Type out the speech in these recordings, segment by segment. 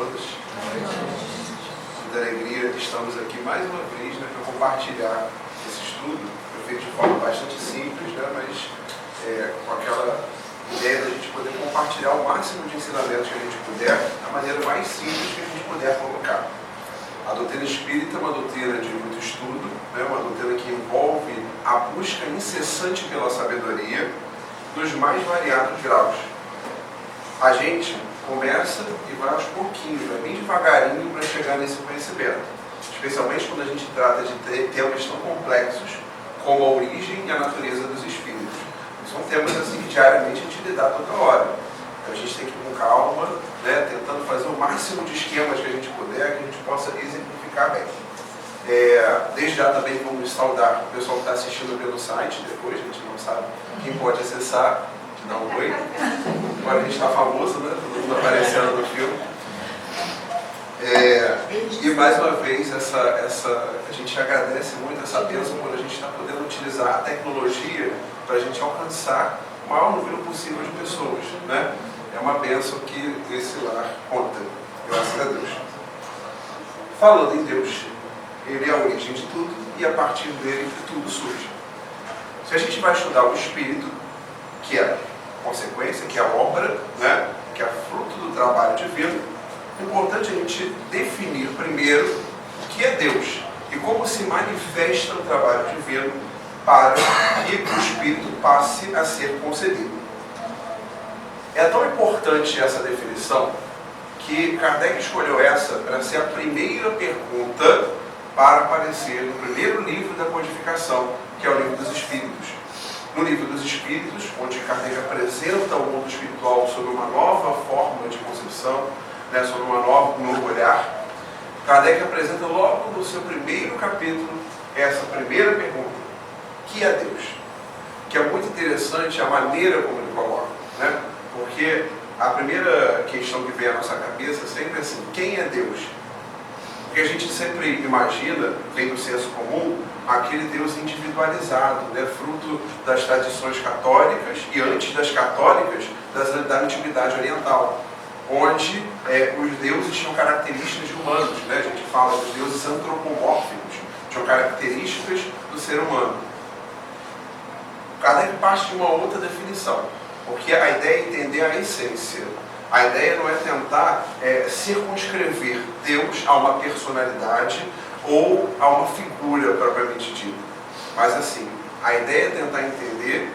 todos. Muita alegria, estamos aqui mais uma vez, né, para compartilhar esse estudo. Eu fiz de forma bastante simples, né, mas com aquela ideia da gente poder compartilhar o máximo de ensinamentos que a gente puder, da maneira mais simples que a gente puder colocar. A doutrina espírita é uma doutrina de muito estudo, né, uma doutrina que envolve a busca incessante pela sabedoria dos mais variados graus. A gente começa e vai aos pouquinhos, vai bem devagarinho para chegar nesse conhecimento. Especialmente quando a gente trata de temas tão complexos como a origem e a natureza dos espíritos. São temas assim que diariamente a gente lidar toda hora. Então a gente tem que ir com calma, né, tentando fazer o máximo de esquemas que a gente puder, que a gente possa exemplificar bem. Desde já também vamos saudar o pessoal que está assistindo pelo site depois, a gente não sabe quem pode acessar, te dar um oi. Agora a gente está famoso, né? Todo mundo aparecendo no filme. E mais uma vez, a gente agradece muito essa bênção quando a gente está podendo utilizar a tecnologia para a gente alcançar o maior número possível de pessoas, né? É uma bênção que esse lar conta, graças a Deus. Falando em Deus, Ele é a origem de tudo e a partir dele que tudo surge. Se a gente vai estudar o Espírito, que é a consequência, que é a obra, né, que é fruto do trabalho divino, é importante a gente definir primeiro o que é Deus e como se manifesta o trabalho divino para que o Espírito passe a ser concebido. É tão importante essa definição que Kardec escolheu essa para ser a primeira pergunta para aparecer no primeiro livro da codificação, que é o Livro dos Espíritos. No Livro dos Espíritos, onde Kardec apresenta o mundo espiritual sob uma nova forma de concepção, né, sob um novo olhar, Kardec apresenta logo no seu primeiro capítulo essa primeira pergunta: que é Deus? Que é muito interessante a maneira como ele coloca, né? Porque a primeira questão que vem à nossa cabeça sempre é assim: quem é Deus? Porque a gente sempre imagina, vem do senso comum, aquele Deus individualizado, né, fruto das tradições católicas e antes das católicas, da antiguidade oriental, onde os deuses tinham características de humanos, né? A gente fala dos deuses antropomórficos, tinham características do ser humano. Kardec parte de uma outra definição, porque a ideia é entender a essência. A ideia não é tentar circunscrever Deus a uma personalidade ou a uma figura propriamente dita. Mas assim, a ideia é tentar entender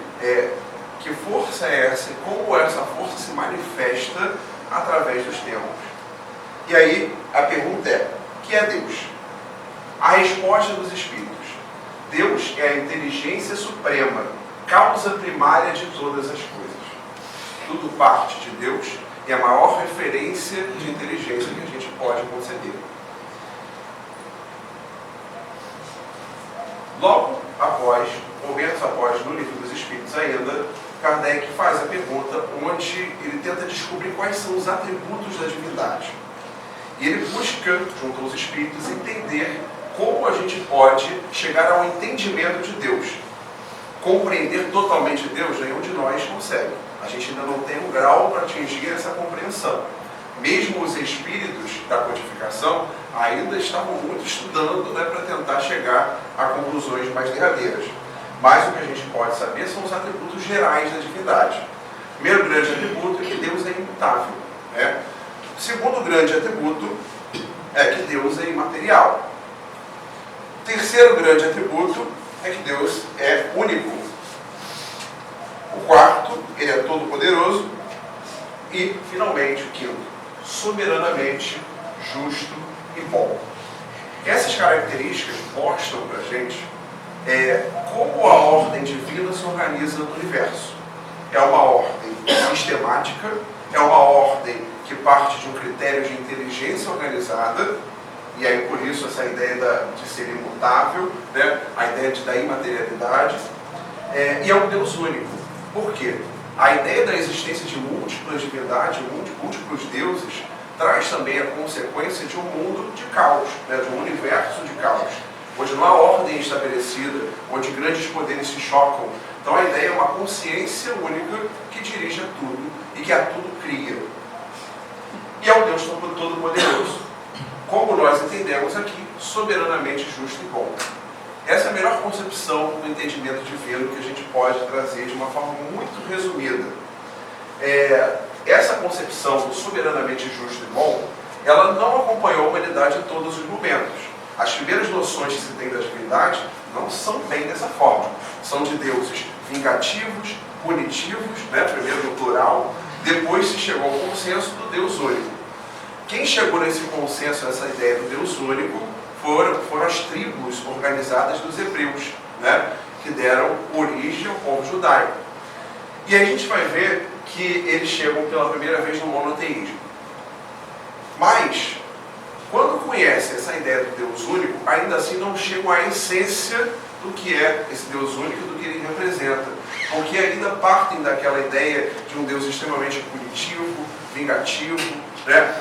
que força é essa e como essa força se manifesta através dos tempos. E aí, a pergunta é: o que é Deus? A resposta dos Espíritos: Deus é a inteligência suprema, causa primária de todas as coisas. Tudo parte de Deus e a maior referência de inteligência que a gente pode conceber. Logo após, ou menos após, no Livro dos Espíritos ainda, Kardec faz a pergunta onde ele tenta descobrir quais são os atributos da divindade. E ele busca, junto aos Espíritos, entender como a gente pode chegar ao entendimento de Deus. Compreender totalmente Deus, nenhum de nós consegue. A gente ainda não tem um grau para atingir essa compreensão. Mesmo os espíritos da codificação ainda estavam muito estudando, né, para tentar chegar a conclusões mais derradeiras. Mas o que a gente pode saber são os atributos gerais da divindade. O primeiro grande atributo é que Deus é imutável, né? O segundo grande atributo é que Deus é imaterial. O terceiro grande atributo é que Deus é único. O quarto, ele é todo-poderoso. E, finalmente, o quinto, soberanamente justo e bom. Essas características mostram para a gente como a ordem divina se organiza no universo. É uma ordem sistemática, é uma ordem que parte de um critério de inteligência organizada, e aí por isso essa ideia de ser imutável, né? A ideia da imaterialidade, e é um Deus único. Por quê? A ideia da existência de múltiplas divindades, múltiplos deuses, traz também a consequência de um mundo de caos, né? De um universo de caos, onde não há ordem estabelecida, onde grandes poderes se chocam. Então a ideia é uma consciência única que dirige a tudo e que a tudo cria. E é um Deus todo-poderoso. soberanamente justo e bom. Essa é a melhor concepção do entendimento divino que a gente pode trazer de uma forma muito resumida. Essa concepção do soberanamente justo e bom, ela não acompanhou a humanidade em todos os momentos. As primeiras noções que se tem da divindade não são bem dessa forma. São de deuses vingativos, punitivos, primeiro no plural, depois se chegou ao consenso do Deus único. Quem chegou nesse consenso, essa ideia do Deus único, foram as tribos organizadas dos hebreus, que deram origem ao povo judaico. E aí a gente vai ver que eles chegam pela primeira vez no monoteísmo. Mas, quando conhecem essa ideia do Deus único, ainda assim não chegam à essência do que é esse Deus único, do que ele representa. Porque ainda partem daquela ideia de um Deus extremamente punitivo, vingativo,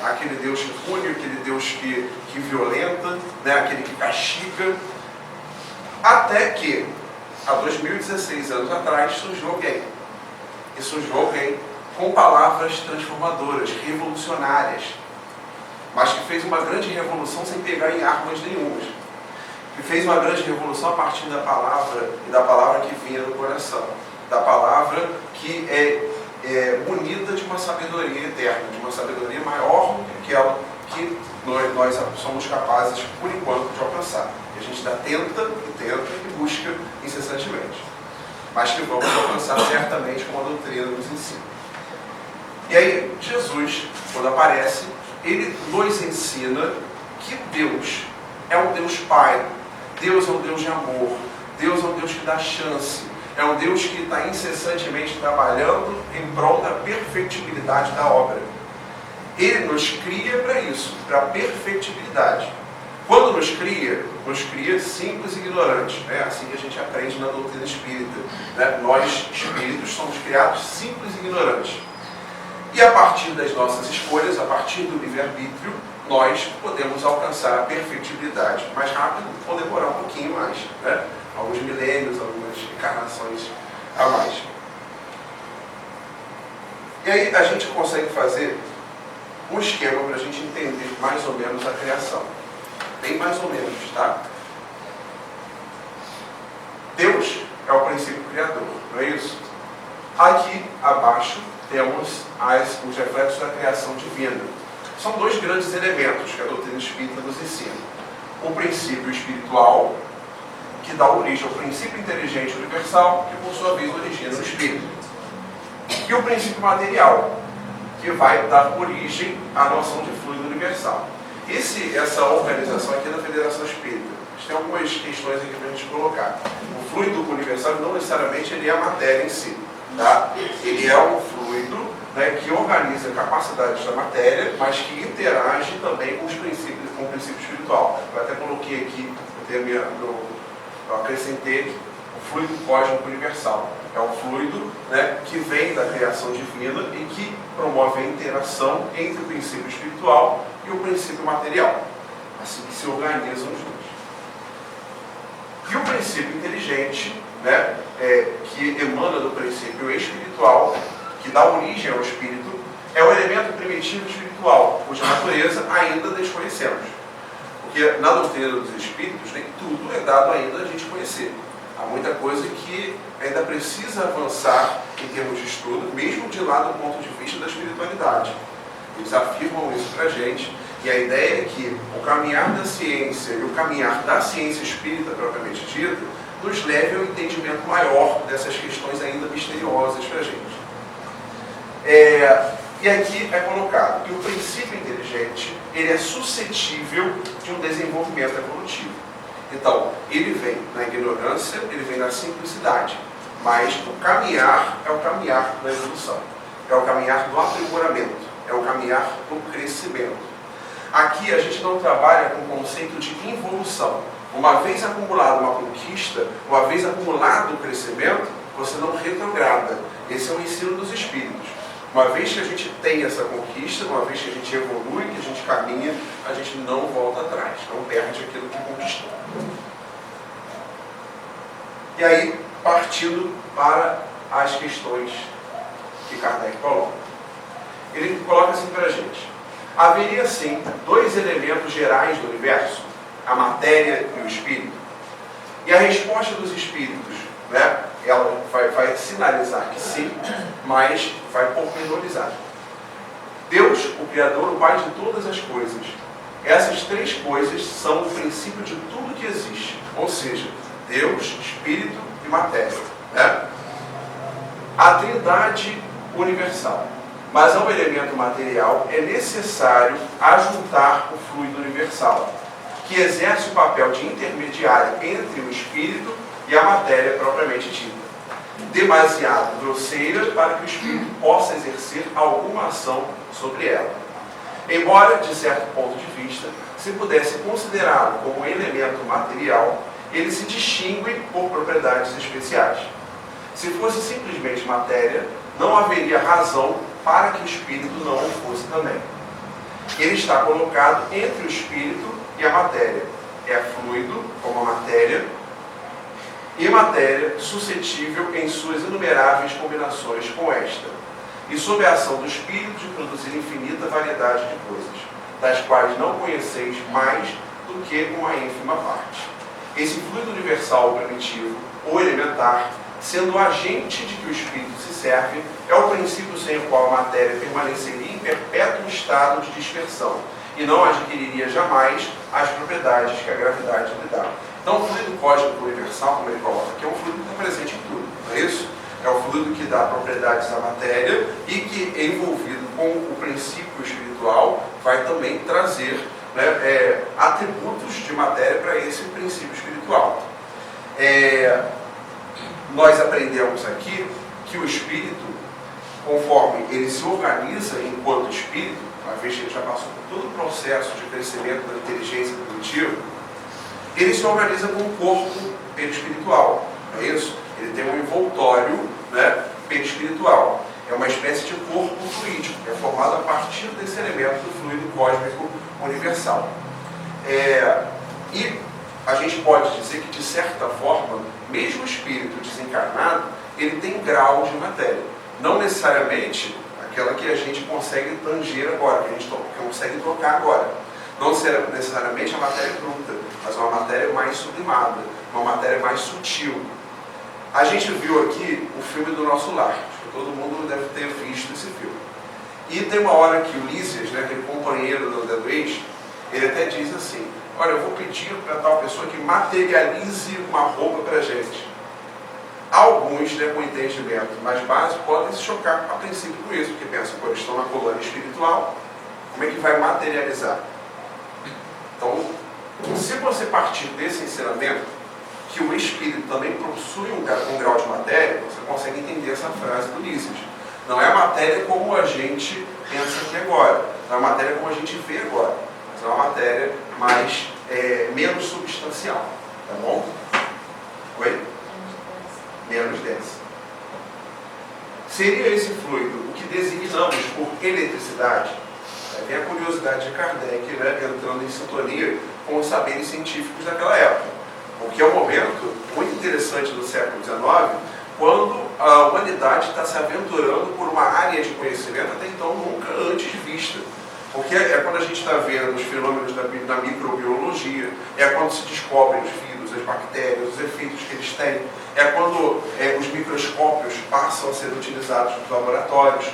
aquele Deus que pune, aquele Deus que violenta, aquele que castiga. Até que, há 2016 anos atrás, surgiu alguém. E surgiu alguém com palavras transformadoras, revolucionárias, mas que fez uma grande revolução sem pegar em armas nenhumas. Que fez uma grande revolução a partir da palavra, e da palavra que vinha do coração. Da palavra que é munida de uma sabedoria eterna, de uma sabedoria maior do que aquela que nós somos capazes, por enquanto, de alcançar. E a gente ainda tenta e busca incessantemente. Mas que vamos alcançar certamente como a doutrina nos ensina. E aí, Jesus, quando aparece, ele nos ensina que Deus é um Deus Pai, Deus é um Deus de amor, Deus é um Deus que dá chance, é um Deus que está incessantemente trabalhando em prol da perfectibilidade da obra. Ele nos cria para isso, para a perfectibilidade. Quando nos cria simples e ignorantes. Assim que a gente aprende na doutrina espírita. Nós, espíritos, somos criados simples e ignorantes. E a partir das nossas escolhas, a partir do livre-arbítrio, nós podemos alcançar a perfectibilidade mais rápido ou demorar um pouquinho mais. Alguns milênios, algumas encarnações a mais. E aí a gente consegue fazer um esquema para a gente entender mais ou menos a criação. Bem mais ou menos, tá? Deus é o princípio criador, não é isso? Aqui abaixo temos os reflexos da criação divina. São dois grandes elementos que a doutrina espírita nos ensina. O princípio espiritual, que dá origem ao princípio inteligente universal, que por sua vez origina o espírito. E o princípio material, que vai dar origem à noção de fluido universal. Essa organização aqui é da Federação Espírita. Tem algumas questões aqui para a gente colocar. O fluido universal não necessariamente ele é a matéria em si. Tá? Ele é um fluido que organiza capacidades da matéria, mas que interage também com o princípio espiritual. Eu até coloquei aqui, eu acrescentei aqui, o fluido cósmico universal. É um fluido que vem da criação divina e que promove a interação entre o princípio espiritual e o princípio material. Assim que se organizam os dois. E o princípio inteligente, que emana do princípio espiritual, que dá origem ao espírito, é o elemento primitivo espiritual, cuja natureza ainda desconhecemos. Porque na doutrina dos espíritos, nem tudo é dado ainda a gente conhecer. Há muita coisa que ainda precisa avançar em termos de estudo, mesmo de lá do ponto de vista da espiritualidade. Eles afirmam isso para a gente, e a ideia é que o caminhar da ciência e o caminhar da ciência espírita propriamente dita nos leve ao entendimento maior dessas questões ainda misteriosas para a gente. E aqui é colocado que o princípio inteligente ele é suscetível de um desenvolvimento evolutivo. Então, ele vem na ignorância, ele vem na simplicidade, mas o caminhar é o caminhar da evolução, é o caminhar do aprimoramento, é o caminhar do crescimento. Aqui a gente não trabalha com o conceito de involução. Uma vez acumulada uma conquista, uma vez acumulado o crescimento, você não retrograda. Esse é o ensino dos espíritos. Uma vez que a gente tem essa conquista, uma vez que a gente evolui, que a gente caminha, a gente não volta atrás, não perde aquilo que conquistou. E aí, partindo para as questões que Kardec coloca. Ele coloca assim para a gente. Haveria, sim, dois elementos gerais do universo. a matéria e o espírito? E a resposta dos espíritos, né, ela vai sinalizar que sim, mas vai pormenorizar. Deus, o Criador, o Pai de todas as coisas. Essas três coisas são o princípio de tudo que existe. Ou seja, Deus, Espírito e matéria. Né? A Trindade universal. Mas ao elemento material é necessário ajuntar o fluido universal, que exerce o papel de intermediário entre o espírito e a matéria propriamente dita, demasiado grosseira para que o espírito possa exercer alguma ação sobre ela. Embora, de certo ponto de vista, se pudesse considerá-lo como um elemento material, ele se distingue por propriedades especiais. Se fosse simplesmente matéria, não haveria razão para que o espírito não o fosse também. Ele está colocado entre o espírito e a matéria. É fluido, como a matéria, e matéria suscetível em suas inumeráveis combinações com esta, e sob a ação do espírito de produzir infinita variedade de coisas, das quais não conheceis mais do que uma ínfima parte. Esse fluido universal primitivo, ou elementar, sendo o agente de que o espírito se serve, é o princípio sem o qual a matéria permaneceria em perpétuo estado de dispersão, e não adquiriria jamais as propriedades que a gravidade lhe dá. Então, o fluido cósmico universal, como ele coloca aqui, é um fluido que está presente em tudo, não é isso? É o fluido que dá propriedades à matéria e que, envolvido com o princípio espiritual, vai também trazer, né, atributos de matéria para esse princípio espiritual. Nós aprendemos aqui que o espírito, conforme ele se organiza enquanto espírito, uma vez que ele já passou por todo o processo de crescimento da inteligência primitiva, ele se organiza com o corpo perispiritual, não é isso? Ele tem um envoltório, né, perispiritual. É uma espécie de corpo fluídico, que é formado a partir desse elemento do fluido cósmico universal. E a gente pode dizer que, de certa forma, mesmo o espírito desencarnado, ele tem grau de matéria. Não necessariamente aquela que a gente consegue tanger agora, que a gente consegue tocar agora. Não necessariamente a matéria bruta, mas uma matéria mais sublimada, uma matéria mais sutil. A gente viu aqui o filme do Nosso Lar. Acho que todo mundo deve ter visto esse filme. E tem uma hora que o Lísias, né, aquele companheiro do Luiz, ele até diz assim: olha, eu vou pedir para tal pessoa que materialize uma roupa para a gente. Alguns, né, com entendimento mais básico, podem se chocar a princípio com isso, porque pensam, pô, eles estão na colônia espiritual, como é que vai materializar? Então, se você partir desse ensinamento, que o espírito também possui um grau de matéria, você consegue entender essa frase do Lísias. Não é a matéria como a gente pensa aqui agora, não é a matéria como a gente vê agora, mas é uma matéria mais, menos substancial, tá bom? Oi? Menos densa. Seria esse fluido o que designamos por eletricidade? Vem a curiosidade de Kardec, né, entrando em sintonia com os saberes científicos daquela época. Porque é um momento muito interessante do século XIX, quando a humanidade está se aventurando por uma área de conhecimento até então nunca antes vista. Porque é quando a gente está vendo os fenômenos da microbiologia, é quando se descobrem os vírus, as bactérias, os efeitos que eles têm, é quando os microscópios passam a ser utilizados nos laboratórios.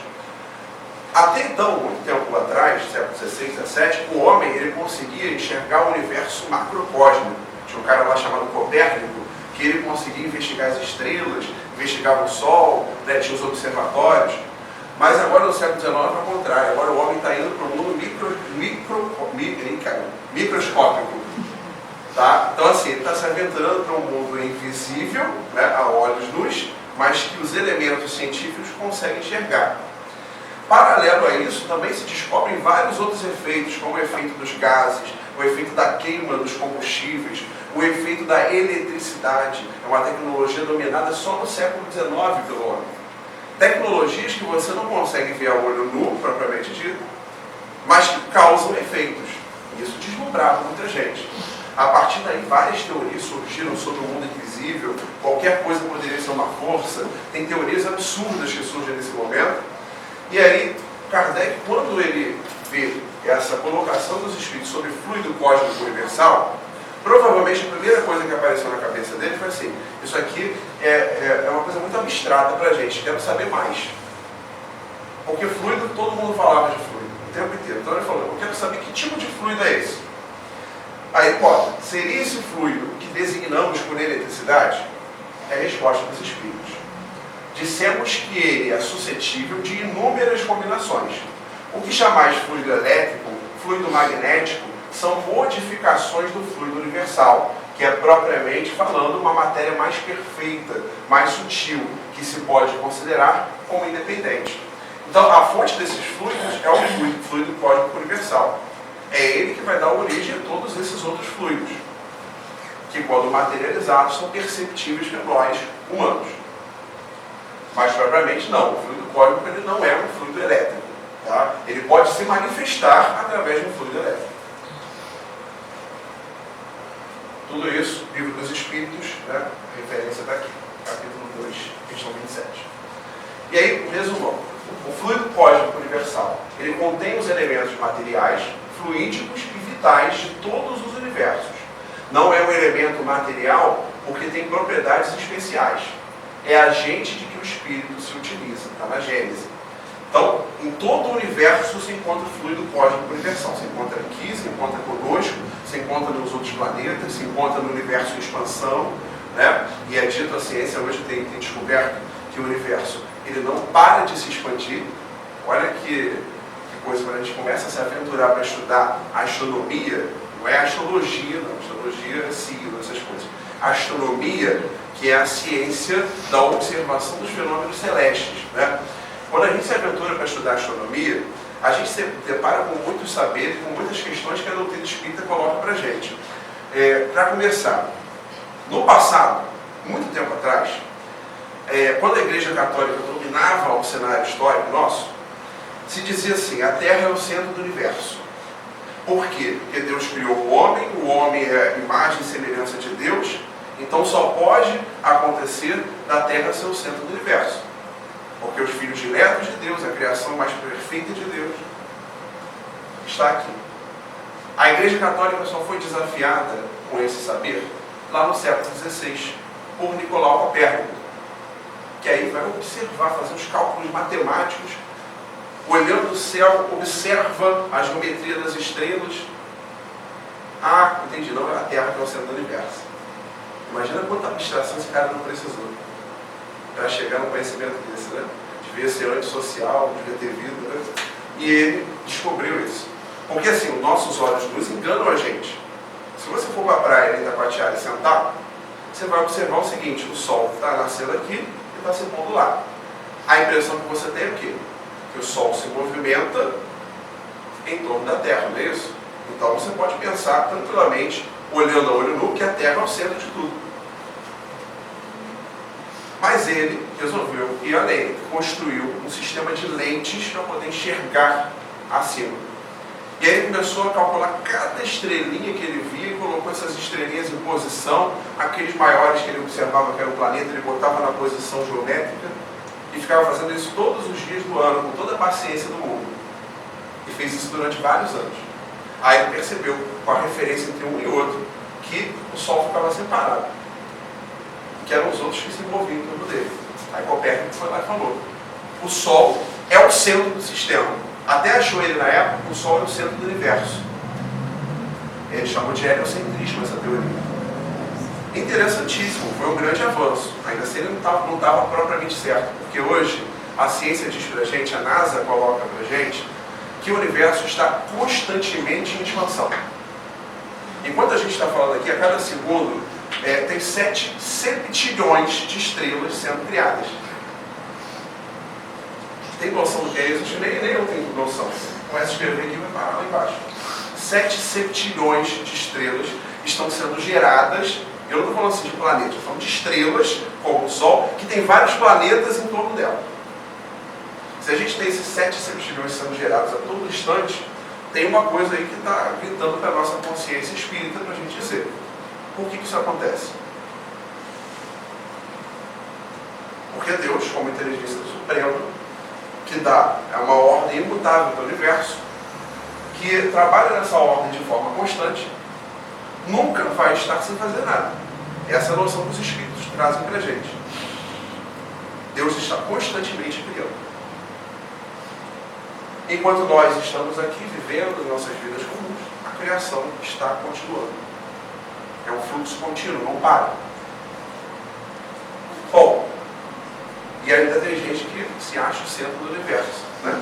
Até então, muito tempo atrás, século XVI, XVII, o homem ele conseguia enxergar o universo macrocósmico. Tinha um cara lá chamado Copérnico, que ele conseguia investigar as estrelas, investigava o Sol, né, tinha os observatórios. Mas agora no século XIX é ao contrário. Agora o homem está indo para um mundo microscópico. Tá? Então assim, ele está se aventurando para um mundo invisível, né, a olhos nus, mas que os elementos científicos conseguem enxergar. Paralelo a isso, também se descobrem vários outros efeitos, como o efeito dos gases, o efeito da queima dos combustíveis, o efeito da eletricidade. É uma tecnologia dominada só no século XIX pelo homem. Tecnologias que você não consegue ver a olho nu, propriamente dito, mas que causam efeitos. Isso deslumbrava muita gente. A partir daí, várias teorias surgiram sobre o mundo invisível, qualquer coisa poderia ser uma força, tem teorias absurdas que surgem nesse momento. E aí, Kardec, quando ele vê essa colocação dos espíritos sobre fluido cósmico universal, Isso aqui é uma coisa muito abstrata para a gente. Quero saber mais. Porque fluido, todo mundo falava de fluido o tempo inteiro. Então ele falou, eu quero saber que tipo de fluido é esse. Aí, seria esse fluido que designamos por eletricidade? É a resposta dos espíritos. Dissemos que ele é suscetível de inúmeras combinações. O que chamais de fluido elétrico, fluido magnético, são modificações do fluido universal, que é propriamente falando uma matéria mais perfeita, mais sutil, que se pode considerar como independente. Então, a fonte desses fluidos é o fluido cósmico universal. É ele que vai dar origem a todos esses outros fluidos, que quando materializados são perceptíveis por nós, humanos. Mas propriamente não, o fluido cósmico ele não é um fluido elétrico. Tá? Ele pode se manifestar através de um fluido elétrico. Tudo isso, Livro dos Espíritos, né? A referência está aqui, capítulo 2, questão 27. E aí, resumão, o fluido cósmico universal, ele contém os elementos materiais, fluídicos e vitais de todos os universos. Não é um elemento material porque tem propriedades especiais. É agente de que o espírito se utiliza, está na Gênese. Então, em todo o universo se encontra o fluido cósmico universal. Se encontra aqui, se encontra conosco, se encontra nos outros planetas, se encontra no universo em expansão, né? E é dito, a ciência hoje tem descoberto que o universo ele não para de se expandir. Olha que coisa, quando a gente começa a se aventurar para estudar a astronomia, não é a astrologia, não. Astrologia é signo, essas coisas. A astronomia, que é a ciência da observação dos fenômenos celestes, né? Quando a gente se aventura para estudar astronomia, a gente se depara com muitos saberes, com muitas questões que a doutrina espírita coloca para a gente. Para começar, no passado, muito tempo atrás, quando a Igreja Católica dominava o cenário histórico nosso, se dizia assim, a Terra é o centro do universo. Por quê? Porque Deus criou o homem é a imagem e semelhança de Deus, então só pode acontecer da Terra ser o centro do universo. Porque os filhos diletos de Deus, a criação mais perfeita de Deus, está aqui. A Igreja Católica só foi desafiada com esse saber lá no século XVI, por Nicolau Copérnico, que aí vai observar, fazer os cálculos matemáticos, olhando o céu, observa a geometria das estrelas. Ah, entendi, não é a Terra que é o centro do universo. Imagina quanta abstração esse cara não precisou para chegar no conhecimento desse, né? Devia ser antissocial, devia ter vida, né? E ele descobriu isso. Porque assim, os nossos olhos luz enganam a gente. Se você for para a praia em Itacoatiara e sentar, você vai observar o seguinte, o sol está nascendo aqui e está se pondo lá. A impressão que você tem é o quê? Que o sol se movimenta em torno da Terra, não é isso? Então você pode pensar tranquilamente, olhando a olho nu, que a Terra é o centro de tudo. Mas ele resolveu ir além, construiu um sistema de lentes para poder enxergar acima. E aí ele começou a calcular cada estrelinha que ele via e colocou essas estrelinhas em posição, aqueles maiores que ele observava que era o planeta, ele botava na posição geométrica e ficava fazendo isso todos os dias do ano, com toda a paciência do mundo. E fez isso durante vários anos. Aí ele percebeu, com a referência entre um e outro, que o Sol ficava separado. Que eram os outros que se moviam em torno dele. Aí Copérnico foi lá e falou, o Sol é o centro do sistema. Até achou ele na época, o Sol é o centro do universo. Ele chamou de heliocentrismo essa teoria. Interessantíssimo, foi um grande avanço. Ainda assim ele não estava propriamente certo, porque hoje a ciência diz pra gente, a NASA coloca pra gente, que o universo está constantemente em expansão. Enquanto a gente está falando aqui, a cada segundo tem 7 septilhões de estrelas sendo criadas. Tem noção do que é isso? Nem eu tenho noção. Começa a escrever aqui e vai parar lá embaixo. 7 septilhões de estrelas estão sendo geradas. Eu não estou falando assim de planetas, estou falando de estrelas, como o Sol, que tem vários planetas em torno dela. Se a gente tem esses 7 septilhões sendo gerados a todo instante, tem uma coisa aí que está gritando para a nossa consciência espírita para a gente dizer. Por que isso acontece? Porque Deus, como inteligência suprema, que dá uma ordem imutável para o universo, que trabalha nessa ordem de forma constante, nunca vai estar sem fazer nada. Essa é a noção dos espíritos. trazem para a gente. Deus está constantemente criando. Enquanto nós estamos aqui vivendo nossas vidas comuns, a criação está continuando. É um fluxo contínuo, não para. Bom, e ainda tem gente que se acha o centro do universo, né?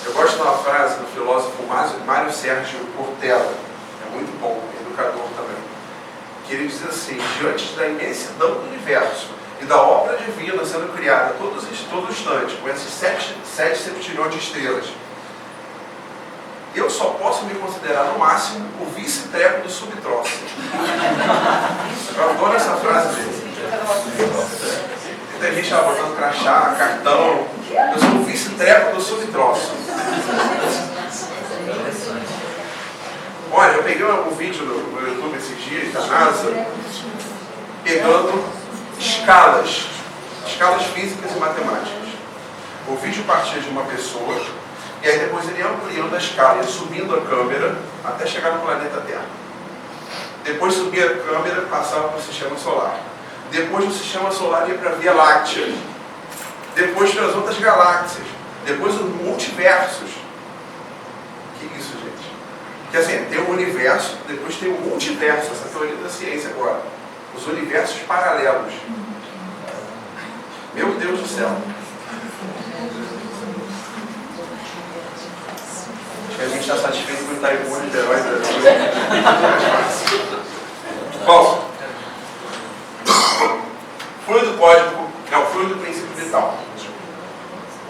Eu gosto de uma frase do filósofo Mário Sérgio Cortella, é muito bom, educador também, que ele diz assim: diante da imensidão do universo e da obra divina sendo criada todo instante, com esses 7 septilhões de estrelas, eu só posso me considerar no máximo o vice-treco do subtroço. Eu adoro essa frase dele. Tem gente lá botando crachá, cartão. Eu sou o vice-treco do subtroço. Olha, eu peguei um vídeo no YouTube esses dias da NASA pegando escalas físicas e matemáticas. O vídeo partia de uma pessoa e aí depois ele ia ampliando a escala, ia subindo a câmera até chegar no planeta Terra. Depois subia a câmera e passava para o sistema solar. Depois do sistema solar ia para a Via Láctea. Depois para as outras galáxias. Depois os multiversos. Que isso, gente? Que assim, tem o universo, depois tem o multiverso, essa teoria da ciência agora. Os universos paralelos. Meu Deus do céu. Acho que a gente está satisfeito com o Itaipu, Niterói. Bom, fluido cósmico é o fluido do princípio vital.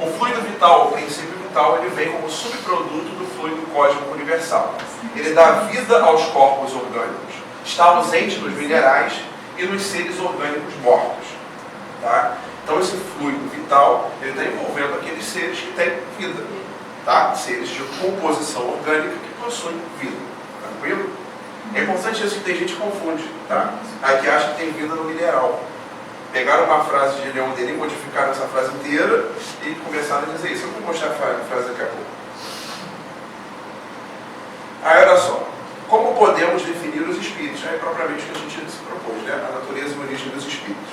O fluido vital, o princípio vital, ele vem como subproduto do fluido cósmico universal. Ele dá vida aos corpos orgânicos. Está ausente nos minerais e nos seres orgânicos mortos. Tá? Então esse fluido vital, ele está envolvendo aqueles seres que têm vida. Tá? Seres de composição orgânica que possuem vida. Tranquilo? É importante isso que tem gente que confunde. Tá? Aqui acha que tem vida no mineral. Pegaram uma frase de Leon Denis, modificaram essa frase inteira e começaram a dizer isso. Eu vou mostrar a frase daqui a pouco. Aí olha só. Como podemos definir os espíritos? É propriamente o que a gente se propôs, né? A natureza e a origem dos espíritos.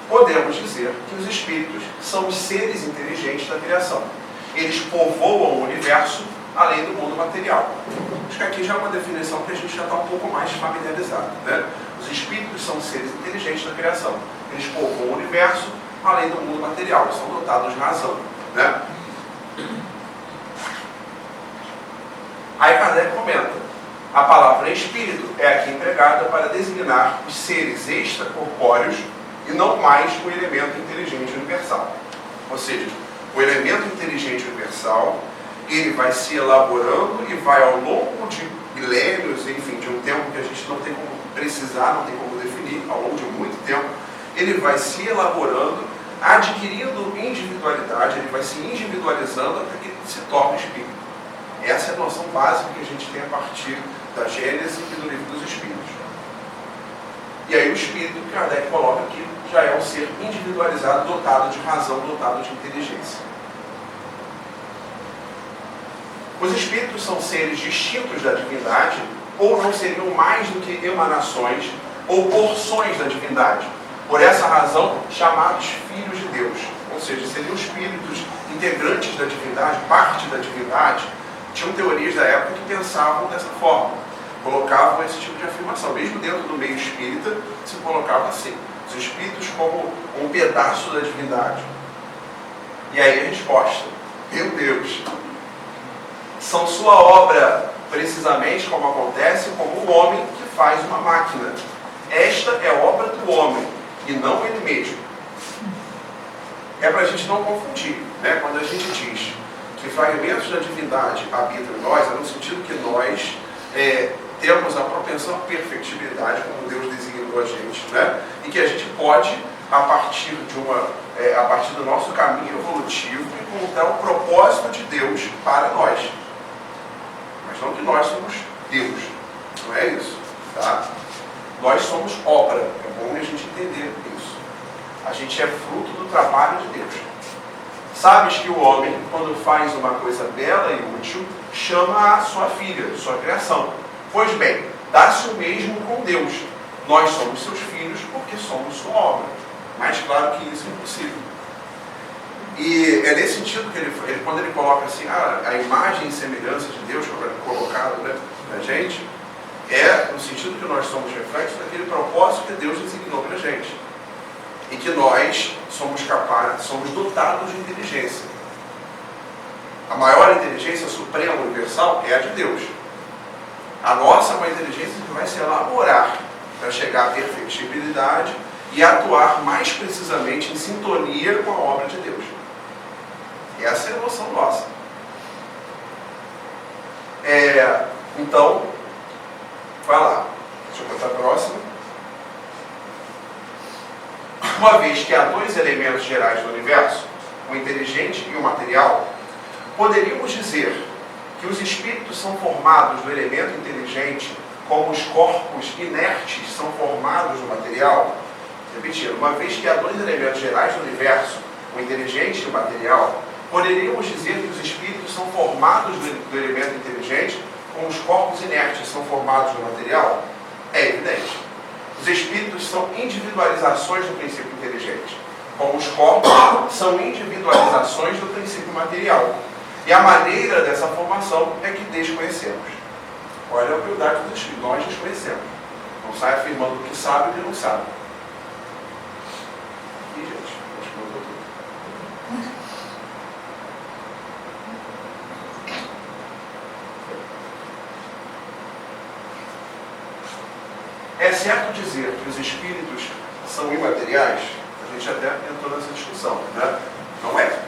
Podemos dizer que os espíritos são os seres inteligentes da criação. Eles povoam o universo além do mundo material. Acho que aqui já é uma definição que a gente já está um pouco mais familiarizado, né? Os espíritos são seres inteligentes da criação. Eles povoam o universo além do mundo material. Eles são dotados de razão, né? Aí Kardec comenta: a palavra espírito é aqui empregada para designar os seres extracorpóreos e não mais o elemento inteligente universal. Ou seja, o elemento inteligente universal, ele vai se elaborando e vai ao longo de milênios, enfim, de um tempo que a gente não tem como precisar, não tem como definir, ao longo de muito tempo, ele vai se elaborando, adquirindo individualidade, ele vai se individualizando até que se torne espírito. Essa é a noção básica que a gente tem a partir da Gênese e do Livro dos Espíritos. E aí o espírito que Kardec coloca aqui já é um ser individualizado, dotado de razão, dotado de inteligência. Os espíritos são seres distintos da divindade, ou não seriam mais do que emanações ou porções da divindade. Por essa razão, chamados filhos de Deus. Ou seja, seriam espíritos integrantes da divindade, parte da divindade. Tinham teorias da época que pensavam dessa forma. Colocavam esse tipo de afirmação. Mesmo dentro do meio espírita, se colocava assim. Os espíritos como um pedaço da divindade. E aí a resposta: meu Deus! São sua obra, precisamente como acontece como o homem que faz uma máquina. Esta é obra do homem, e não ele mesmo. É para a gente não confundir, né? Quando a gente diz que fragmentos da divindade habitam em nós, é no sentido que nós temos a propensão à perfectibilidade, como Deus designou a gente, né? E que a gente pode, a partir do nosso caminho evolutivo, encontrar o propósito de Deus para nós. Mas não que nós somos Deus, não é isso, tá? Nós somos obra, é bom a gente entender isso. A gente é fruto do trabalho de Deus. Sabes que o homem, quando faz uma coisa bela e útil, chama a sua filha, sua criação. Pois bem, dá-se o mesmo com Deus. Nós somos seus filhos porque somos sua obra. Mais claro que isso é impossível. E é nesse sentido que ele quando ele coloca assim, a imagem e semelhança de Deus colocado, né, na gente, é no sentido que nós somos reflexos daquele propósito que Deus designou para a gente. E que nós somos capazes, somos dotados de inteligência. A maior inteligência suprema universal é a de Deus. A nossa é uma inteligência que vai se elaborar para chegar à perfectibilidade e atuar mais precisamente em sintonia com a obra de Deus. Essa é a noção nossa. Então, vai lá. Deixa eu botar a próxima. Uma vez que há dois elementos gerais do universo, o inteligente e o material, poderíamos dizer que os espíritos são formados do elemento inteligente como os corpos inertes são formados do material? Repetindo, uma vez que há dois elementos gerais do universo, o inteligente e o material, poderíamos dizer que os espíritos são formados do elemento inteligente como os corpos inertes são formados do material? É evidente. Os espíritos são individualizações do princípio inteligente, como os corpos são individualizações do princípio material. E a maneira dessa formação é que desconhecemos. Olha a humildade dos espíritos, nós desconhecemos. Não sai afirmando que sabe o que não sabe. E, gente, acho que mudou tudo. É certo dizer que os espíritos são imateriais? A gente até entrou nessa discussão, né? Não é.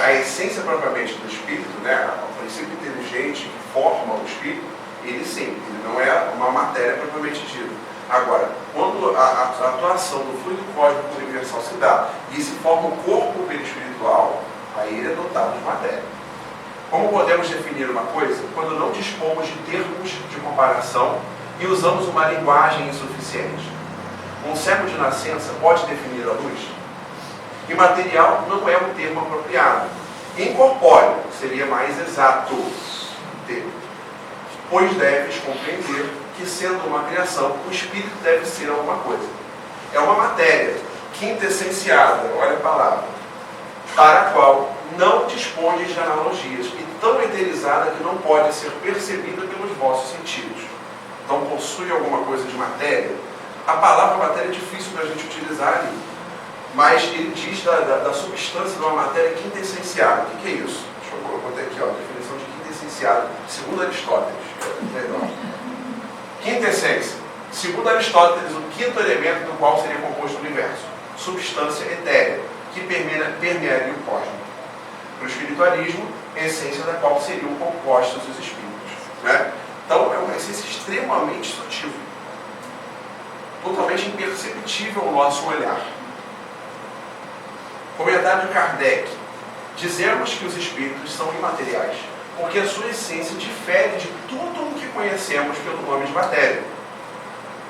A essência propriamente do espírito, né, o princípio inteligente que forma o espírito, ele sim, ele não é uma matéria propriamente dita. Agora, quando a atuação do fluido cósmico universal se dá e se forma um corpo perispiritual, aí ele é dotado de matéria. Como podemos definir uma coisa quando não dispomos de termos de comparação e usamos uma linguagem insuficiente? Um cego de nascença pode definir a luz? Imaterial não é um termo apropriado. Incorpóreo seria mais exato termo. Pois deves compreender que, sendo uma criação, o espírito deve ser alguma coisa. É uma matéria quintessenciada, olha a palavra, para a qual não dispondes de analogias e tão eterizada que não pode ser percebida pelos vossos sentidos. Então possui alguma coisa de matéria? A palavra matéria é difícil para a gente utilizar ali. Mas ele diz da substância de uma matéria quintessenciada. O que é isso? Deixa eu botar aqui, ó, a definição de quintessenciada, segundo Aristóteles. Quintessência. Segundo Aristóteles, o quinto elemento do qual seria composto o universo. Substância etérea, que permearia o cosmos. Para o espiritualismo, a essência da qual seriam compostos os espíritos. Né? Então, é uma essência extremamente sutil. Totalmente imperceptível ao nosso olhar. Comentário de Kardec. Dizemos que os espíritos são imateriais, porque a sua essência difere de tudo o que conhecemos pelo nome de matéria.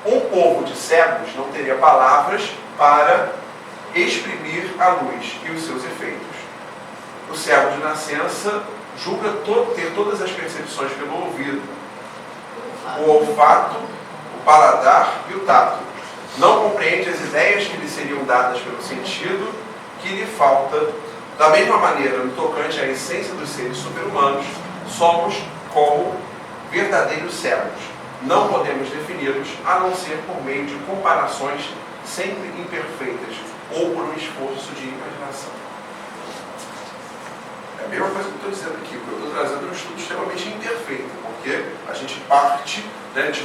Um povo de cegos não teria palavras para exprimir a luz e os seus efeitos. O cego de nascença julga ter todas as percepções pelo ouvido, o olfato, o paladar e o tato. Não compreende as ideias que lhe seriam dadas pelo sentido que lhe falta. Da mesma maneira, no tocante à essência dos seres super-humanos, somos como verdadeiros cegos. Não podemos defini-los a não ser por meio de comparações sempre imperfeitas ou por um esforço de imaginação. É a mesma coisa que eu estou dizendo aqui, porque eu estou trazendo um estudo extremamente imperfeito, porque a gente parte, né, de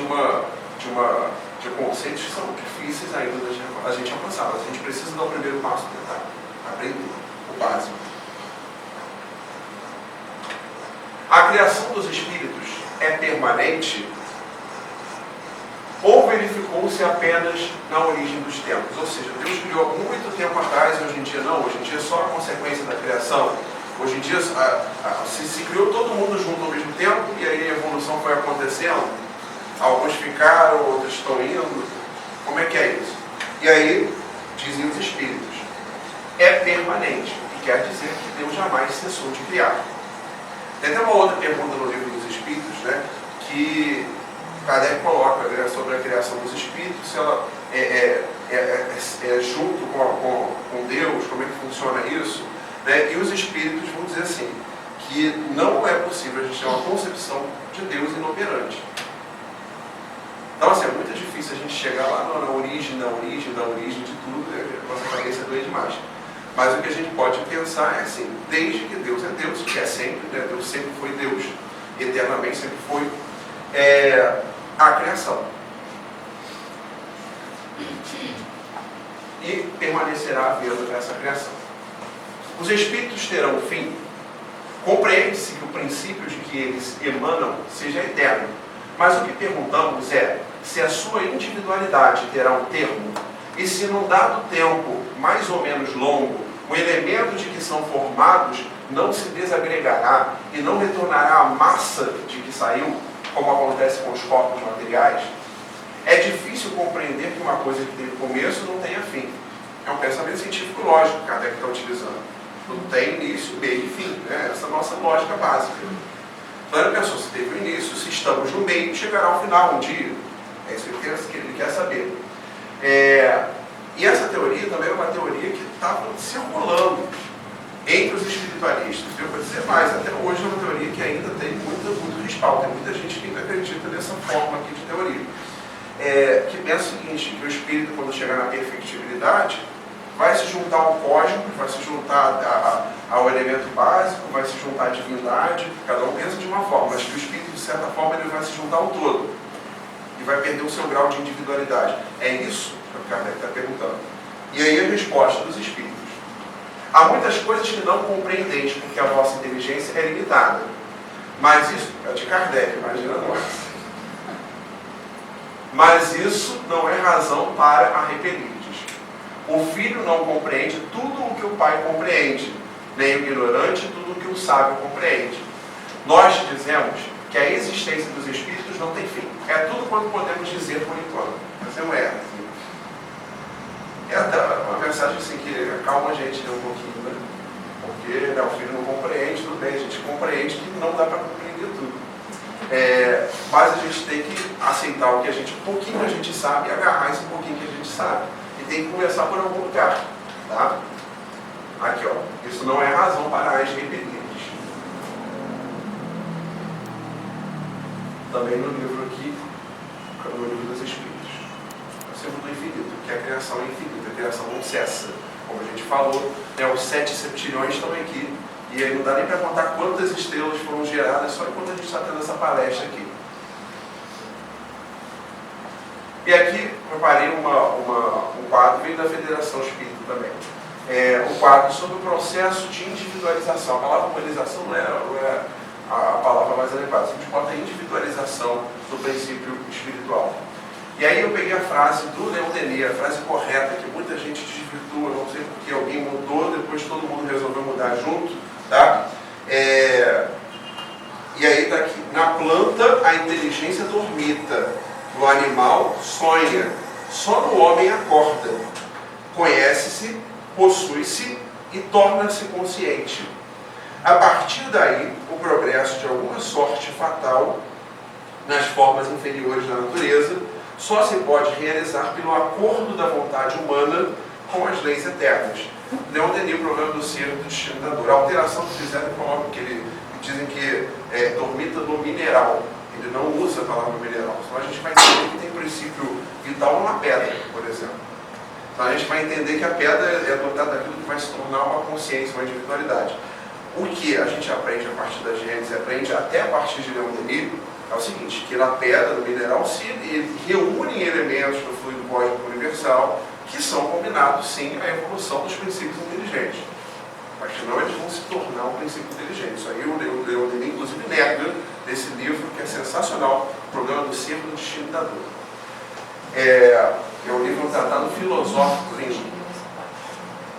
conceitos que são difíceis ainda da gente alcançar, mas a gente precisa dar o primeiro passo para tentar aprender o básico. A criação dos espíritos é permanente ou verificou-se apenas na origem dos tempos? Ou seja, Deus criou há muito tempo atrás e hoje em dia não, hoje em dia é só a consequência da criação. Hoje em dia se criou todo mundo junto ao mesmo tempo e aí a evolução foi acontecendo. Alguns ficaram, outros estão indo. Como é que é isso? E aí, dizem os espíritos, é permanente, o que quer dizer que Deus jamais cessou de criar. Tem até uma outra pergunta no livro dos Espíritos, né, que Kardec coloca, né, sobre a criação dos espíritos, se ela é junto com Deus, como é que funciona isso, né? E os espíritos vão dizer assim, que não é possível a gente ter uma concepção de Deus inoperante. Então, assim, é muito difícil a gente chegar lá na origem de tudo, né? A nossa cabeça doer demais. Mas o que a gente pode pensar é assim, desde que Deus é Deus, que é sempre, né? Deus sempre foi Deus, eternamente sempre foi, a criação. E permanecerá havendo essa criação. Os espíritos terão fim. Compreende-se que o princípio de que eles emanam seja eterno. Mas o que perguntamos é se a sua individualidade terá um termo e se num dado tempo mais ou menos longo o elemento de que são formados não se desagregará e não retornará à massa de que saiu, como acontece com os corpos materiais. É difícil compreender que uma coisa que teve começo não tenha fim. É um pensamento científico lógico que Kardec está utilizando. Não tem início, meio e fim. Né? Essa é a nossa lógica básica. Então ele pensou, se teve o início, se estamos no meio, chegará ao final um dia. É isso que ele quer saber. E essa teoria também é uma teoria que estava circulando entre os espiritualistas. Eu vou dizer mais, até hoje é uma teoria que ainda tem muito respaldo. Tem muita gente que ainda acredita nessa forma aqui de teoria. Que pensa o seguinte, que o espírito, quando chegar na perfectibilidade, vai se juntar ao cosmos, vai se juntar ao elemento básico, vai se juntar à divindade, cada um pensa de uma forma, mas que o espírito, de certa forma, ele vai se juntar ao todo e vai perder o seu grau de individualidade. É isso que o Kardec está perguntando. E aí a resposta dos espíritos. Há muitas coisas que não compreendeis, porque a vossa inteligência é limitada. Mas isso, é de Kardec, imagina nós. Mas isso não é razão para arrependir. O filho não compreende tudo o que o pai compreende, nem o ignorante tudo o que o sábio compreende. Nós dizemos que a existência dos espíritos não tem fim. É tudo quanto podemos dizer por enquanto. Mas não é. É até uma mensagem assim que acalma a gente um pouquinho, né? Porque o filho não compreende, tudo bem, a gente compreende que não dá para compreender tudo. Mas a gente tem que aceitar o que um pouquinho que a gente sabe e agarrar esse pouquinho que a gente sabe. E tem que começar por algum lugar, tá? Aqui, ó. Isso não é razão para as repelidas. Também no livro aqui, no livro dos Espíritos. O símbolo do infinito, que a criação é infinita, a criação não cessa. Como a gente falou, os 7 septilhões estão aqui. E aí não dá nem para contar quantas estrelas foram geradas só enquanto a gente está tendo essa palestra aqui. E aqui preparei um quadro, veio da Federação Espírita também. Um quadro sobre o processo de individualização. A palavra humanização não é a palavra mais adequada. A gente bota individualização do princípio espiritual. E aí eu peguei a frase do Leon Denis, a frase correta, que muita gente desvirtua, não sei porque alguém mudou, depois todo mundo resolveu mudar junto, tá? E aí está aqui, na planta a inteligência dormita, no animal sonha, só no homem acorda, conhece-se, possui-se e torna-se consciente. A partir daí, o progresso de alguma sorte fatal nas formas inferiores da natureza só se pode realizar pelo acordo da vontade humana com as leis eternas. Leon Denis, o problema do ser do destino da dor. A alteração que fizeram colocam que ele dizem que dormita do mineral. Ele não usa a palavra mineral. Senão a gente vai entender que tem princípio vital numa pedra, por exemplo. Então a gente vai entender que a pedra é dotada daquilo que vai se tornar uma consciência, uma individualidade. O que a gente aprende a partir da Gênese, aprende até a partir de Leon Denis, é o seguinte, que na pedra, no mineral, se reúnem elementos do fluido cósmico universal que são combinados, sim, à evolução dos princípios inteligentes. Mas senão eles vão se tornar um princípio inteligente. Isso aí o Leon Denis, inclusive, nega nesse livro, que é sensacional, o problema do ser do destino da dor. É um livro tratado filosófico lindo.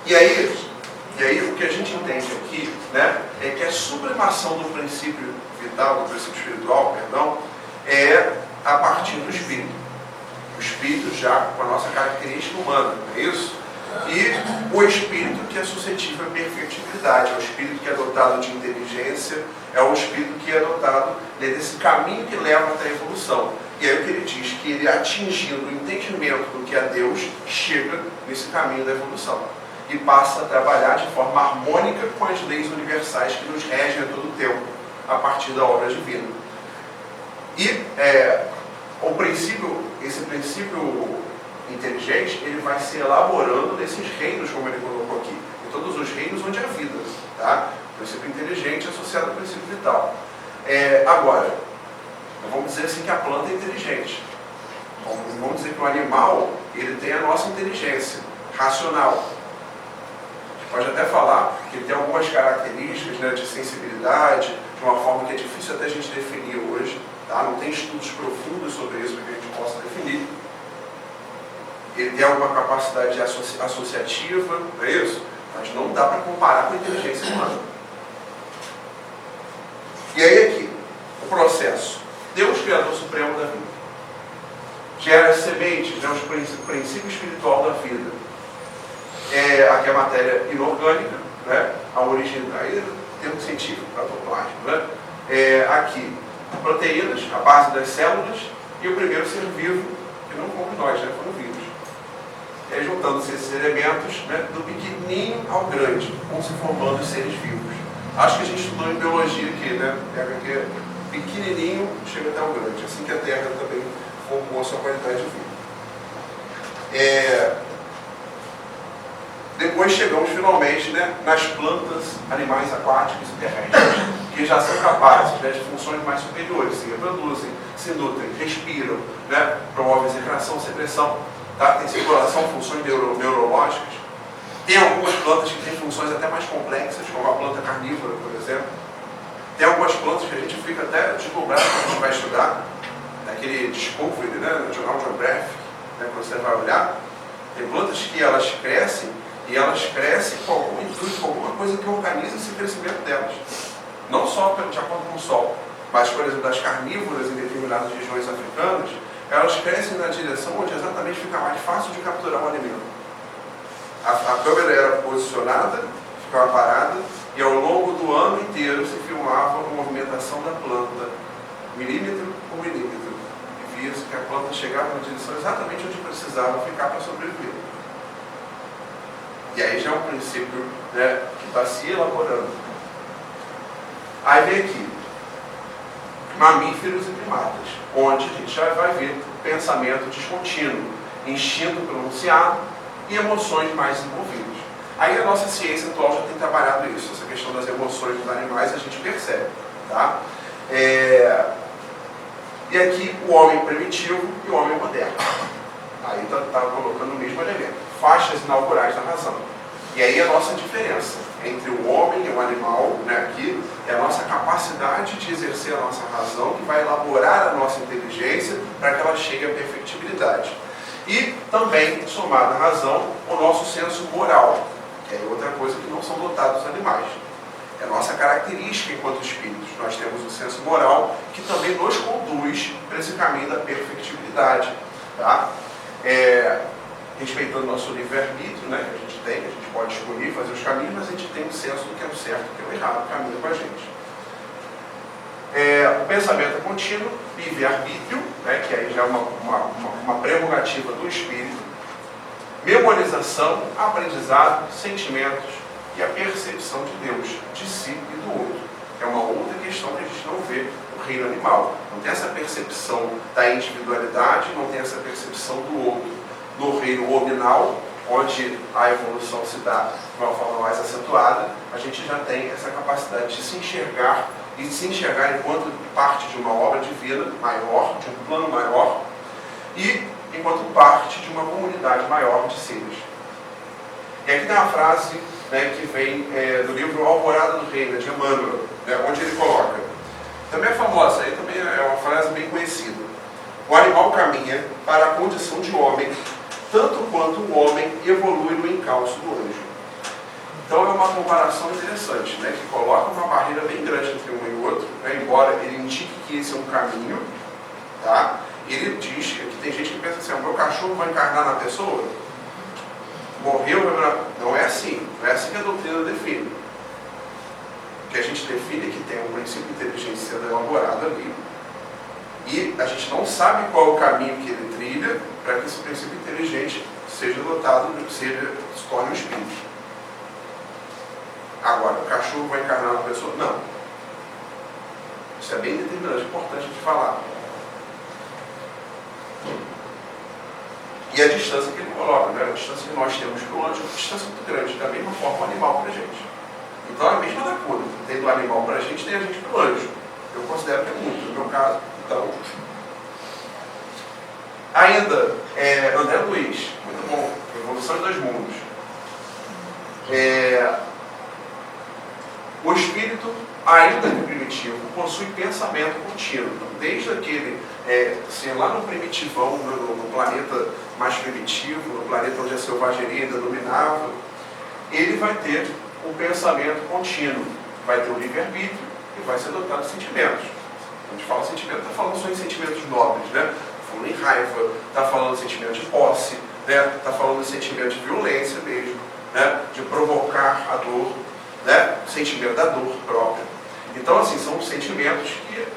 E aí o que a gente entende aqui, né, é que a sublimação do princípio vital, do princípio espiritual, perdão, é a partir do espírito. O espírito já com a nossa característica humana, não é isso? E o espírito que é suscetível à perfectibilidade, é o espírito que é dotado de inteligência, é o espírito que é dotado desse caminho que leva até a evolução. E aí o que ele diz? Que ele, atingindo o entendimento do que é Deus, chega nesse caminho da evolução e passa a trabalhar de forma harmônica com as leis universais que nos regem a todo tempo, a partir da obra divina. E esse princípio inteligente, ele vai se elaborando nesses reinos, como ele colocou aqui, em todos os reinos onde há vida, tá? O princípio inteligente associado ao princípio vital. Agora, vamos dizer assim que a planta é inteligente. Vamos dizer que o animal, ele tem a nossa inteligência racional. A gente pode até falar que ele tem algumas características, né, de sensibilidade, de uma forma que é difícil até a gente definir hoje, tá? Não tem estudos profundos sobre isso para que a gente possa definir. Ele tem alguma capacidade associativa, não é isso? Mas não dá para comparar com a inteligência humana. E aí aqui, o processo. Deus, Criador Supremo da vida, gera as sementes, né, o princípio espiritual da vida. Aqui a matéria inorgânica, né, a origem, aí termo científico, protoplasma, né? Aqui, proteínas, a base das células, e o primeiro ser vivo, que não como nós, né, foram vivos. E aí, juntando-se esses elementos, né, do pequenininho ao grande, vão se formando os seres vivos. Acho que a gente estudou em biologia aqui, né? Pega aqui, pequenininho, chega até o grande. Assim que a Terra também formou a sua qualidade de vida. Depois chegamos finalmente, né, nas plantas, animais aquáticos e terrestres, que já são capazes, né, de funções mais superiores, se reproduzem, se nutrem, respiram, né, promovem secreção, secreção, tá? Tem circulação, funções neurológicas. Tem algumas plantas que têm funções até mais complexas, como a planta carnívora, por exemplo. Tem algumas plantas que a gente fica até deslumbrado quando a gente vai estudar, naquele Discovery, né, no Jornal Geographic, né, quando você vai olhar. Tem plantas que elas crescem, e elas crescem com algum intuito, com alguma coisa que organiza esse crescimento delas. Não só de acordo com o sol, mas, por exemplo, das carnívoras em determinadas regiões africanas, elas crescem na direção onde exatamente fica mais fácil de capturar o alimento. A câmera era posicionada, ficava parada, e ao longo do ano inteiro se filmava a movimentação da planta, milímetro por milímetro, e via-se que a planta chegava na direção exatamente onde precisava ficar para sobreviver. E aí já é um princípio, né, que está se elaborando. Aí vem aqui, mamíferos e primatas, onde a gente já vai ver pensamento descontínuo, instinto pronunciado e emoções mais envolvidas. Aí a nossa ciência atual já tem trabalhado isso, essa questão das emoções dos animais a gente percebe, tá? E aqui o homem primitivo e o homem moderno. Aí está colocando o mesmo elemento, faixas inaugurais da razão. E aí a nossa diferença entre o homem e o animal, né, aqui, é a nossa capacidade de exercer a nossa razão, que vai elaborar a nossa inteligência para que ela chegue à perfectibilidade. E também, somada à razão, o nosso senso moral, que é outra coisa que não são dotados os animais. É a nossa característica enquanto espíritos. Nós temos o senso moral que também nos conduz para esse caminho da perfectibilidade. Tá? Respeitando nosso livre-arbítrio, né, que a gente tem, a gente pode escolher fazer os caminhos, mas a gente tem o senso do que é o certo e do que é o errado, caminho com a gente. O pensamento é contínuo, livre-arbítrio, né, que aí já é uma prerrogativa do espírito, memorização, aprendizado, sentimentos e a percepção de Deus, de si e do outro. É uma outra questão que a gente não vê no reino animal. Não tem essa percepção da individualidade, não tem essa percepção do outro. No reino hominal, onde a evolução se dá de uma forma mais acentuada, a gente já tem essa capacidade de se enxergar e se enxergar enquanto parte de uma obra divina maior, de um plano maior, e enquanto parte de uma comunidade maior de seres. E aqui tem uma frase, né, que vem do livro Alvorada do Reino, de Emmanuel, né, onde ele coloca, também é famosa, aí também é uma frase bem conhecida: o animal caminha para a condição de homem, tanto quanto o homem evolui no encalço do anjo. Então é uma comparação interessante, né, que coloca uma barreira bem grande entre um e o outro, né, embora ele indique que esse é um caminho, tá? Ele diz que tem gente que pensa assim: o meu cachorro vai encarnar na pessoa? morreu, não é assim. Não é assim que a doutrina define. O que a gente define é que tem um princípio inteligente sendo elaborado ali, e a gente não sabe qual é o caminho que ele trilha para que esse princípio inteligente seja dotado, se torne um espírito. Agora, o cachorro vai encarnar uma pessoa? Não. Isso é bem determinante, importante de falar. E a distância que ele coloca, né? A distância que nós temos para o anjo é uma distância muito grande, da mesma forma o animal para a gente. Então é a mesma da cura. Tem do animal para a gente, tem a gente para o anjo. Eu considero que é muito, no meu caso. Então, ainda, André Luiz, muito bom, Evolução em Dois Mundos. O espírito, ainda que primitivo, possui pensamento contínuo. Desde aquele, lá no primitivão, no planeta mais primitivo, no planeta onde a selvageria ainda dominava, ele vai ter um pensamento contínuo, vai ter o livre-arbítrio e vai ser dotado de sentimentos. Quando a gente fala sentimento, está falando só em sentimentos nobres, né? Está falando em raiva, está falando de sentimento de posse, né? Está falando de sentimento de violência mesmo, né? De provocar a dor, né? Sentimento da dor própria. Então, assim, são sentimentos que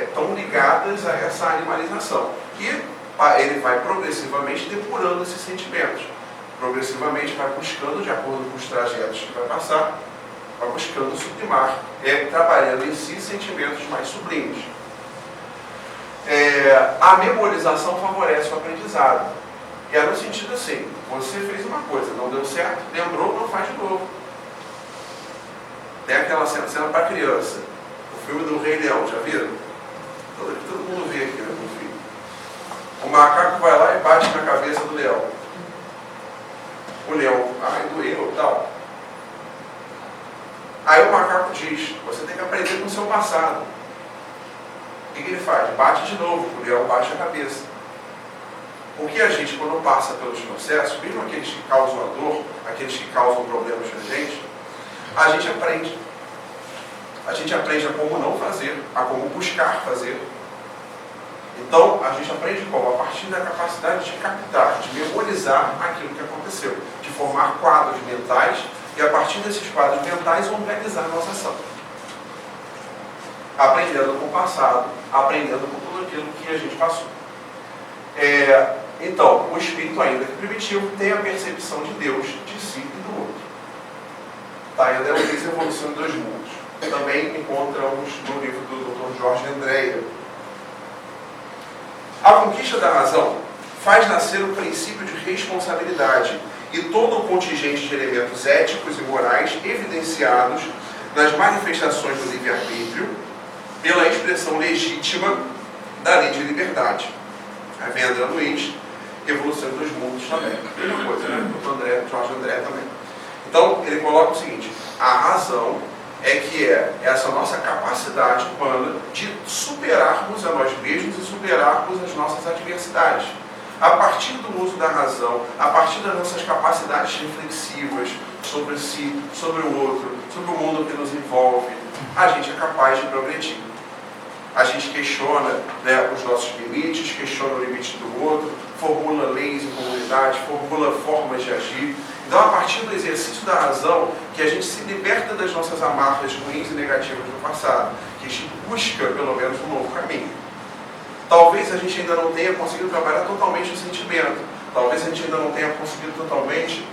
estão ligados a essa animalização. E ele vai progressivamente depurando esses sentimentos. Progressivamente vai buscando, de acordo com os trajetos que vai passar, vai buscando sublimar, trabalhando em si sentimentos mais sublimes. A memorização favorece o aprendizado. E é no sentido assim, você fez uma coisa, não deu certo, lembrou, não faz de novo. Tem aquela cena para criança, o filme do Rei Leão, já viram? Todo mundo vê aqui, né, no filme. O macaco vai lá e bate na cabeça do leão. O leão, doeu e tal. Aí o macaco diz, você tem que aprender com o seu passado. O que ele faz? Bate de novo, o leão baixa a cabeça. Porque a gente, quando passa pelos processos, mesmo aqueles que causam a dor, aqueles que causam problemas pra gente, a gente aprende. A gente aprende a como não fazer, a como buscar fazer. Então, a gente aprende como? A partir da capacidade de captar, de memorizar aquilo que aconteceu, de formar quadros mentais e, a partir desses quadros mentais, organizar a nossa ação. Aprendendo com o passado, aprendendo com tudo aquilo que a gente passou. Então, o espírito, ainda que primitivo, tem a percepção de Deus, de si e do outro. Tá, e André Luiz, Evolução em Dois Mundos. Também encontramos no livro do Dr. Jorge Andréa. A conquista da razão faz nascer o princípio de responsabilidade e todo o contingente de elementos éticos e morais evidenciados nas manifestações do livre-arbítrio pela expressão legítima da lei de liberdade. Aí vem André Luiz, Evolução dos Mundos também. Mesma coisa, né? O Jorge André também. Então, ele coloca o seguinte, a razão é essa nossa capacidade humana de superarmos a nós mesmos e superarmos as nossas adversidades. A partir do uso da razão, a partir das nossas capacidades reflexivas sobre si, sobre o outro, sobre o mundo que nos envolve, a gente é capaz de progredir. A gente questiona, né, os nossos limites, questiona o limite do outro, formula leis em comunidade, formula formas de agir. Então, a partir do exercício da razão, que a gente se liberta das nossas amarras ruins e negativas do passado, que a gente busca, pelo menos, um novo caminho. Talvez a gente ainda não tenha conseguido trabalhar totalmente o sentimento, talvez a gente ainda não tenha conseguido totalmente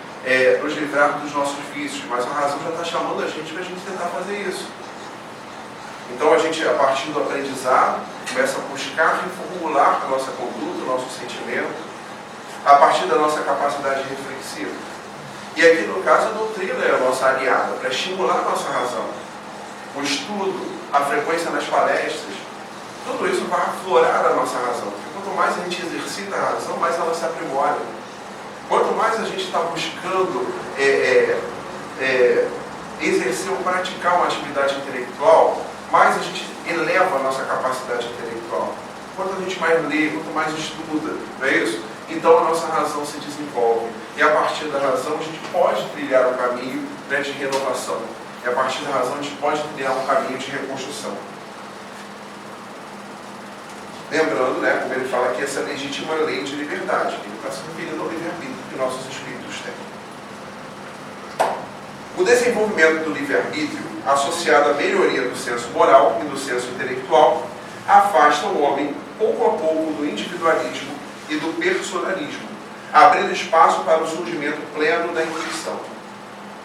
nos livrar dos nossos vícios, mas a razão já está chamando a gente para a gente tentar fazer isso. Então, a gente, a partir do aprendizado, começa a buscar reformular a nossa conduta, o nosso sentimento, a partir da nossa capacidade reflexiva. E aqui, no caso, a doutrina é a nossa aliada para estimular a nossa razão. O estudo, a frequência nas palestras, tudo isso vai aflorar a nossa razão. Porque quanto mais a gente exercita a razão, mais ela se aprimora. Quanto mais a gente está buscando exercer ou praticar uma atividade intelectual, mais a gente eleva a nossa capacidade intelectual. Quanto a gente mais lê, quanto mais estuda, não é isso? Então a nossa razão se desenvolve. E a partir da razão a gente pode trilhar um caminho, né, de renovação. E a partir da razão a gente pode trilhar um caminho de reconstrução. Lembrando, né, como ele fala aqui, essa legítima lei de liberdade, que ele está se referindo ao livre-arbítrio que nossos espíritos têm. O desenvolvimento do livre-arbítrio, associado à melhoria do senso moral e do senso intelectual, afasta o homem, pouco a pouco, do individualismo e do personalismo, abrindo espaço para o surgimento pleno da intuição.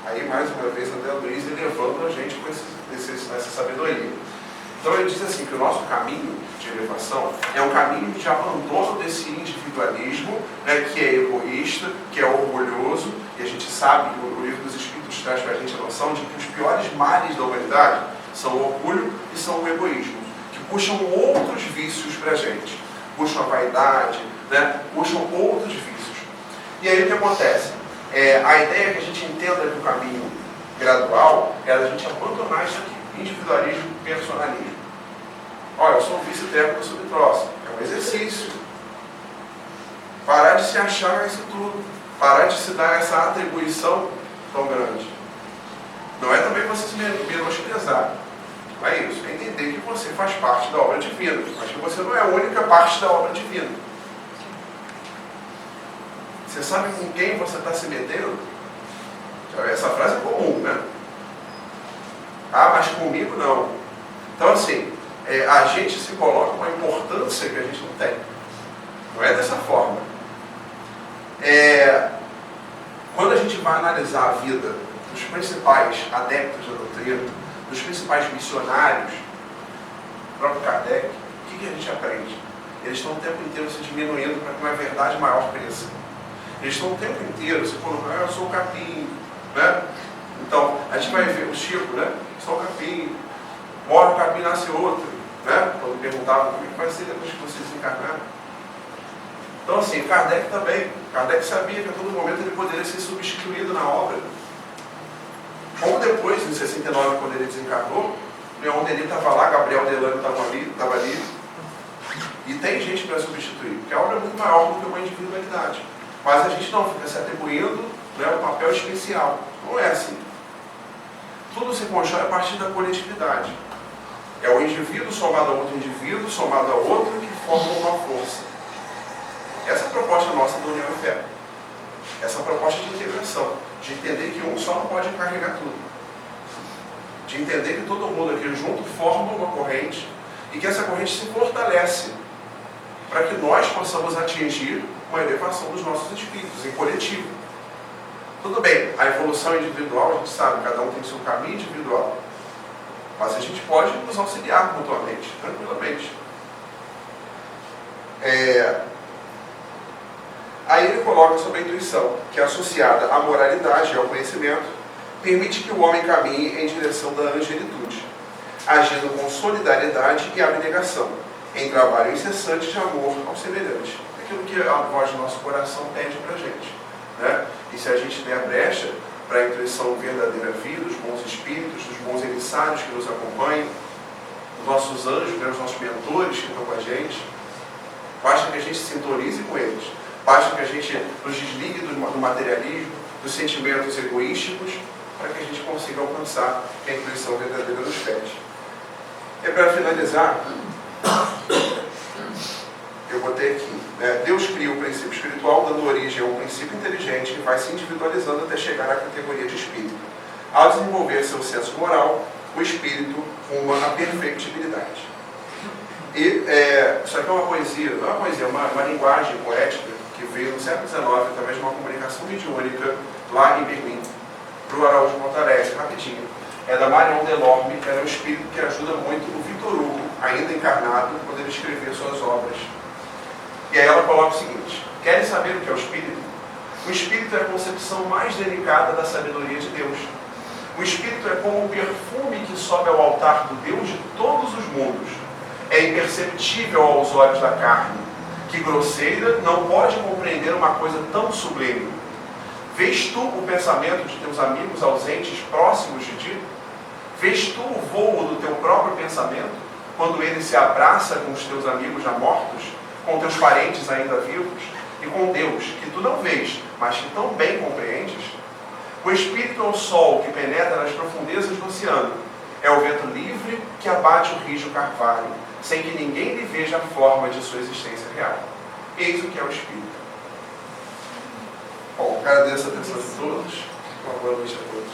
Aí, mais uma vez, André Luiz elevando a gente com essa sabedoria. Então, ele diz assim, que o nosso caminho de elevação é um caminho de abandono desse individualismo, né, que é egoísta, que é orgulhoso, e a gente sabe que o Livro dos Espíritos traz para a gente a noção de que os piores males da humanidade são o orgulho e são o egoísmo, que puxam outros vícios para a gente, puxam a vaidade, né, puxam outros vícios. E aí o que acontece? A ideia é que a gente entenda que o caminho gradual é a gente abandonar isso aqui, individualismo, personalismo. Olha, eu sou um vice-técnico sobre troço, é um exercício. Parar de se achar isso tudo, parar de se dar essa atribuição tão grande. Não é também você se menosprezar, não é isso, é entender que você faz parte da obra divina, mas que você não é a única parte da obra divina. Você sabe com quem você está se metendo? Essa frase é comum, né? Ah, mas comigo não. Então, assim, a gente se coloca uma importância que a gente não tem. Não é dessa forma. Quando a gente vai analisar a vida dos principais adeptos da doutrina, dos principais missionários, o próprio Kardec, o que a gente aprende? Eles estão o tempo inteiro se diminuindo para que uma verdade maior cresça. Eles estão o tempo inteiro se colocando, eu sou o capim, né? Então, a gente vai ver o Chico, né? Sou o capim, mora o capim, nasce outro, né? Quando perguntavam como é que vai ser depois que você desencarnar. Então, assim, Kardec também. Kardec sabia que a todo momento ele poderia ser substituído na obra. Como depois, em 69, quando ele desencarnou, Leon Denis estava lá, Gabriel Delano estava ali. E tem gente para substituir, porque a obra é muito maior do que uma individualidade. Mas a gente não fica se atribuindo, né, um papel especial. Não é assim. Tudo se constrói a partir da coletividade. É o indivíduo somado a outro indivíduo, somado a outro, que forma uma força. Essa é a proposta nossa da União e Fé. Essa é a proposta de integração. De entender que um só não pode carregar tudo. De entender que todo mundo aqui junto forma uma corrente e que essa corrente se fortalece para que nós possamos atingir uma elevação dos nossos espíritos em coletivo. Tudo bem, a evolução individual, a gente sabe, cada um tem seu caminho individual. Mas a gente pode nos auxiliar mutuamente, tranquilamente. Aí ele coloca sobre a intuição, que é associada à moralidade e ao conhecimento, permite que o homem caminhe em direção da angelitude, agindo com solidariedade e abnegação, em trabalho incessante de amor ao semelhante. Aquilo que a voz do nosso coração pede para a gente, né? E se a gente der a brecha para a intuição verdadeira vir dos bons espíritos, dos bons emissários que nos acompanham, dos nossos anjos, né, os nossos mentores que estão com a gente, basta que a gente sintonize com eles, basta que a gente nos desligue do materialismo, dos sentimentos egoísticos, para que a gente consiga alcançar a intuição verdadeira dos pés. E para finalizar, eu botei aqui, né? Deus cria o princípio espiritual, dando origem a um princípio inteligente que vai se individualizando até chegar à categoria de espírito. Ao desenvolver seu senso moral, o espírito ruma à perfectibilidade. E isso aqui é uma poesia, não é uma poesia, é uma linguagem poética que veio no século XIX através de uma comunicação mediúnica lá em Berlim, para o Araújo Montalegre, rapidinho. É da Marion Delorme, que era um espírito que ajuda muito o Victor Hugo, ainda encarnado, quando ele escreveu suas obras. E aí ela coloca o seguinte: querem saber o que é o espírito? O espírito é a concepção mais delicada da sabedoria de Deus. O espírito é como um perfume que sobe ao altar do Deus de todos os mundos. É imperceptível aos olhos da carne, que grosseira não pode compreender uma coisa tão sublime. Vês tu o pensamento de teus amigos ausentes próximos de ti? Vês tu o voo do teu próprio pensamento, quando ele se abraça com os teus amigos já mortos, com teus parentes ainda vivos, e com Deus, que tu não vês, mas que tão bem compreendes? O Espírito é o sol que penetra nas profundezas do oceano, é o vento livre que abate o rijo carvalho, sem que ninguém lhe veja a forma de sua existência real. Eis o que é o Espírito. Bom, agradeço a atenção de todos. Uma boa noite a todos.